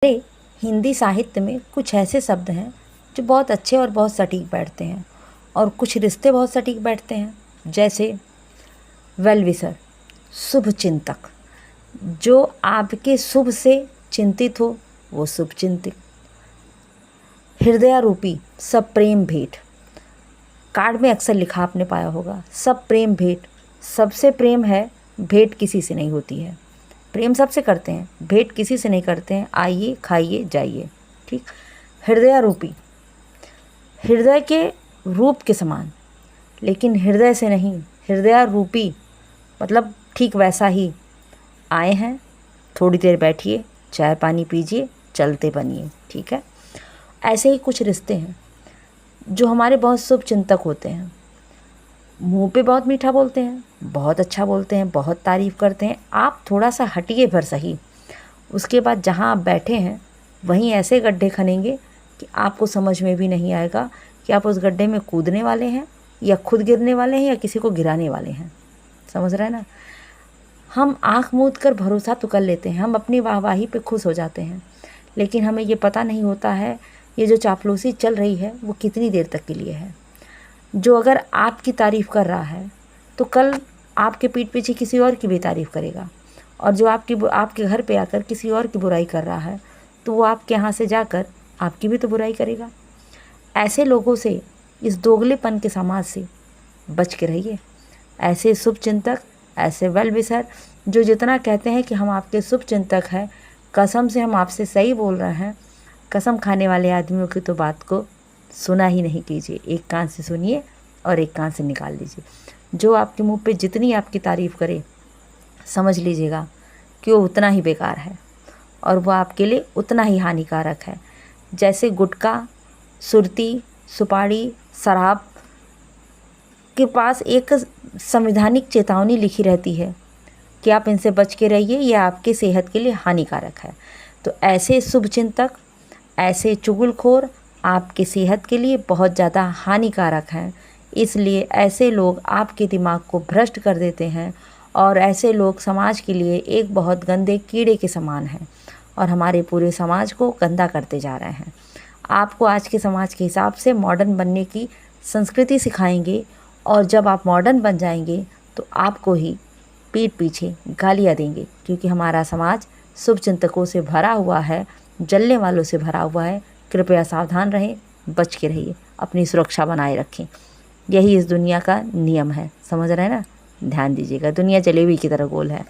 हमारे हिंदी साहित्य में कुछ ऐसे शब्द हैं जो बहुत अच्छे और बहुत सटीक बैठते हैं, और कुछ रिश्ते बहुत सटीक बैठते हैं। जैसे वेल विशर, शुभ चिंतक, जो आपके शुभ से चिंतित हो वो शुभ चिंतक। हृदय रूपी, सब प्रेम भेंट, कार्ड में अक्सर लिखा आपने पाया होगा, सब प्रेम भेंट। सबसे प्रेम है, भेंट किसी से नहीं होती है। प्रेम सबसे करते हैं, भेंट किसी से नहीं करते हैं। आइए खाइए जाइए, ठीक। हृदय रूपी, हृदय के रूप के समान, लेकिन हृदय से नहीं, हृदय रूपी मतलब ठीक वैसा ही। आए हैं, थोड़ी देर बैठिए, चाय पानी पीजिए, चलते बनिए, ठीक है। ऐसे ही कुछ रिश्ते हैं जो हमारे बहुत शुभ चिंतक होते हैं। मुंह पे बहुत मीठा बोलते हैं, बहुत अच्छा बोलते हैं, बहुत तारीफ़ करते हैं। आप थोड़ा सा हटिए भर सही, उसके बाद जहाँ आप बैठे हैं वहीं ऐसे गड्ढे खनेंगे कि आपको समझ में भी नहीं आएगा कि आप उस गड्ढे में कूदने वाले हैं या खुद गिरने वाले हैं या किसी को गिराने वाले हैं। समझ रहे हैं ना। हम आँख मूंद कर भरोसा तो कर लेते हैं, हम अपनी वाहवाही पे खुश हो जाते हैं, लेकिन हमें ये पता नहीं होता है ये जो चापलूसी चल रही है वो कितनी देर तक के लिए है। जो अगर आपकी तारीफ़ कर रहा है तो कल आपके पीठ पीछे किसी और की भी तारीफ़ करेगा, और जो आपके घर पे आकर किसी और की बुराई कर रहा है तो वो आपके यहाँ से जाकर आपकी भी तो बुराई करेगा। ऐसे लोगों से, इस दोगलेपन के समाज से बच के रहिए। ऐसे शुभ चिंतक, ऐसे वेल विशर जो जितना कहते हैं कि हम आपके शुभ चिंतक हैं, कसम से हम आपसे सही बोल रहे हैं, कसम खाने वाले आदमियों की तो बात को सुना ही नहीं कीजिए। एक कान से सुनिए और एक कान से निकाल दीजिए। जो आपके मुंह पे जितनी आपकी तारीफ़ करे, समझ लीजिएगा कि वो उतना ही बेकार है और वो आपके लिए उतना ही हानिकारक है। जैसे गुटखा, सुरती, सुपारी, शराब के पास एक संवैधानिक चेतावनी लिखी रहती है कि आप इनसे बच के रहिए, ये आपके सेहत के लिए हानिकारक है। तो ऐसे शुभ चिंतक, ऐसे चुगलखोर आपकी सेहत के लिए बहुत ज़्यादा हानिकारक हैं। इसलिए ऐसे लोग आपके दिमाग को भ्रष्ट कर देते हैं, और ऐसे लोग समाज के लिए एक बहुत गंदे कीड़े के समान हैं और हमारे पूरे समाज को गंदा करते जा रहे हैं। आपको आज के समाज के हिसाब से मॉडर्न बनने की संस्कृति सिखाएंगे, और जब आप मॉडर्न बन जाएंगे तो आपको ही पीठ पीछे गालियाँ देंगे, क्योंकि हमारा समाज शुभ चिंतकों से भरा हुआ है, जलने वालों से भरा हुआ है। कृपया सावधान रहें, बच के रहिए, अपनी सुरक्षा बनाए रखें। यही इस दुनिया का नियम है, समझ रहे हैं ना। ध्यान दीजिएगा, दुनिया जलेबी की तरह गोल है।